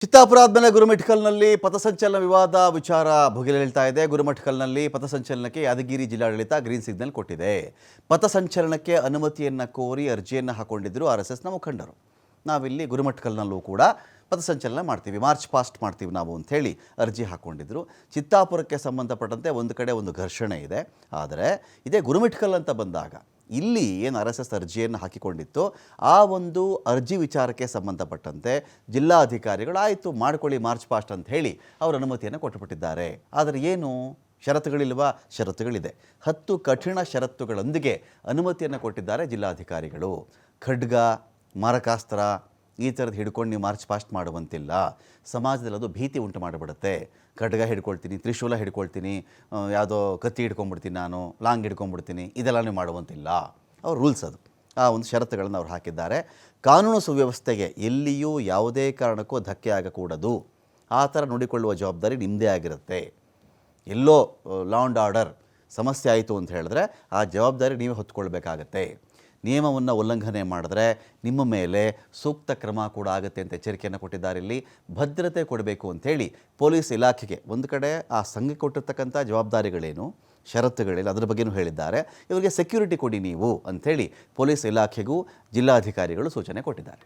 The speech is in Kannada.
ಚಿತ್ತಾಪುರ ಆದಮೇಲೆ ಗುರುಮಿಠಕಲ್ನಲ್ಲಿ ಪಥಸಂಚಲನ ವಿವಾದ ವಿಚಾರ ಭುಗಿಲೇಳ್ತಾ ಇದೆ. ಗುರುಮಿಠಕಲ್ನಲ್ಲಿ ಪಥಸಂಚಲನಕ್ಕೆ ಯಾದಗಿರಿ ಜಿಲ್ಲಾಡಳಿತ ಗ್ರೀನ್ ಸಿಗ್ನಲ್ ಕೊಟ್ಟಿದೆ. ಪಥಸಂಚಲನಕ್ಕೆ ಅನುಮತಿಯನ್ನು ಕೋರಿ ಅರ್ಜಿಯನ್ನು ಹಾಕೊಂಡಿದ್ದರು ಆರ್ಎಸ್ಎಸ್ನ ಮುಖಂಡರು. ನಾವಿಲ್ಲಿ ಗುರುಮಿಠಕಲ್ನಲ್ಲೂ ಕೂಡ ಪಥಸಂಚಲನ ಮಾಡ್ತೀವಿ, ಮಾರ್ಚ್ ಪಾಸ್ಟ್ ಮಾಡ್ತೀವಿ ನಾವು ಅಂಥೇಳಿ ಅರ್ಜಿ ಹಾಕ್ಕೊಂಡಿದ್ರು. ಚಿತ್ತಾಪುರಕ್ಕೆ ಸಂಬಂಧಪಟ್ಟಂತೆ ಒಂದು ಕಡೆ ಒಂದು ಘರ್ಷಣೆ ಇದೆ. ಆದರೆ ಇದೇ ಗುರುಮಿಠಕಲ್ ಅಂತ ಬಂದಾಗ ಇಲ್ಲಿ ಏನು RSS ಅರ್ಜಿಯನ್ನು ಹಾಕಿಕೊಂಡಿತ್ತು ಆ ಒಂದು ಅರ್ಜಿ ವಿಚಾರಕ್ಕೆ ಸಂಬಂಧಪಟ್ಟಂತೆ ಜಿಲ್ಲಾಧಿಕಾರಿಗಳು ಆಯಿತು ಮಾಡ್ಕೊಳ್ಳಿ ಮಾರ್ಚ್ ಪಾಸ್ಟ್ ಅಂತ ಹೇಳಿ ಅವರು ಅನುಮತಿಯನ್ನು ಕೊಟ್ಟುಬಿಟ್ಟಿದ್ದಾರೆ. ಆದರೆ ಏನು ಷರತ್ತುಗಳಿಲ್ವಾ? ಷರತ್ತುಗಳಿದೆ. 10 ಕಠಿಣ ಷರತ್ತುಗಳೊಂದಿಗೆ ಅನುಮತಿಯನ್ನು ಕೊಟ್ಟಿದ್ದಾರೆ ಜಿಲ್ಲಾಧಿಕಾರಿಗಳು. ಖಡ್ಗ, ಮಾರಕಾಸ್ತ್ರ ಈ ಥರದ್ದು ಹಿಡ್ಕೊಂಡು ನೀವು ಮಾರ್ಚ್ ಪಾಸ್ಟ್ ಮಾಡುವಂತಿಲ್ಲ. ಸಮಾಜದಲ್ಲಿ ಅದು ಭೀತಿ ಉಂಟು ಮಾಡಿಬಿಡುತ್ತೆ. ಖಡ್ಗ ಹಿಡ್ಕೊಳ್ತೀನಿ, ತ್ರಿಶೂಲ ಹಿಡ್ಕೊಳ್ತೀನಿ, ಯಾವುದೋ ಕತ್ತಿ ಹಿಡ್ಕೊಂಡ್ಬಿಡ್ತೀನಿ, ನಾನು ಲಾಂಗ್ ಹಿಡ್ಕೊಂಡ್ಬಿಡ್ತೀನಿ, ಇದೆಲ್ಲ ನೀವು ಮಾಡುವಂತಿಲ್ಲ. ಅವ್ರ ರೂಲ್ಸ್ ಅದು. ಆ ಒಂದು ಷರತ್ತುಗಳನ್ನು ಅವ್ರು ಹಾಕಿದ್ದಾರೆ. ಕಾನೂನು ಸುವ್ಯವಸ್ಥೆಗೆ ಎಲ್ಲಿಯೂ ಯಾವುದೇ ಕಾರಣಕ್ಕೂ ಧಕ್ಕೆ ಆಗಕೂಡದು. ಆ ಥರ ನೋಡಿಕೊಳ್ಳುವ ಜವಾಬ್ದಾರಿ ನಿಮ್ಮದೇ ಆಗಿರುತ್ತೆ. ಎಲ್ಲೋ ಲಾ ಆ್ಯಂಡ್ ಆರ್ಡರ್ ಸಮಸ್ಯೆ ಆಯಿತು ಅಂತ ಹೇಳಿದ್ರೆ ಆ ಜವಾಬ್ದಾರಿ ನೀವೇ ಹೊತ್ಕೊಳ್ಬೇಕಾಗತ್ತೆ. ನಿಯಮವನ್ನು ಉಲ್ಲಂಘನೆ ಮಾಡಿದ್ರೆ ನಿಮ್ಮ ಮೇಲೆ ಸೂಕ್ತ ಕ್ರಮ ಕೂಡ ಆಗುತ್ತೆ ಅಂತ ಎಚ್ಚರಿಕೆಯನ್ನು ಕೊಟ್ಟಿದ್ದಾರೆ. ಇಲ್ಲಿ ಭದ್ರತೆ ಕೊಡಬೇಕು ಅಂಥೇಳಿ ಪೊಲೀಸ್ ಇಲಾಖೆಗೆ ಒಂದು ಕಡೆ ಆ ಸಂಘಕ್ಕೆ ಕೊಟ್ಟಿರ್ತಕ್ಕಂಥ ಜವಾಬ್ದಾರಿಗಳೇನು, ಷರತ್ತುಗಳೇನು ಅದರ ಬಗ್ಗೆಯೂ ಹೇಳಿದ್ದಾರೆ. ಇವರಿಗೆ ಸೆಕ್ಯೂರಿಟಿ ಕೊಡಿ ನೀವು ಅಂಥೇಳಿ ಪೊಲೀಸ್ ಇಲಾಖೆಗೂ ಜಿಲ್ಲಾಧಿಕಾರಿಗಳು ಸೂಚನೆ ಕೊಟ್ಟಿದ್ದಾರೆ.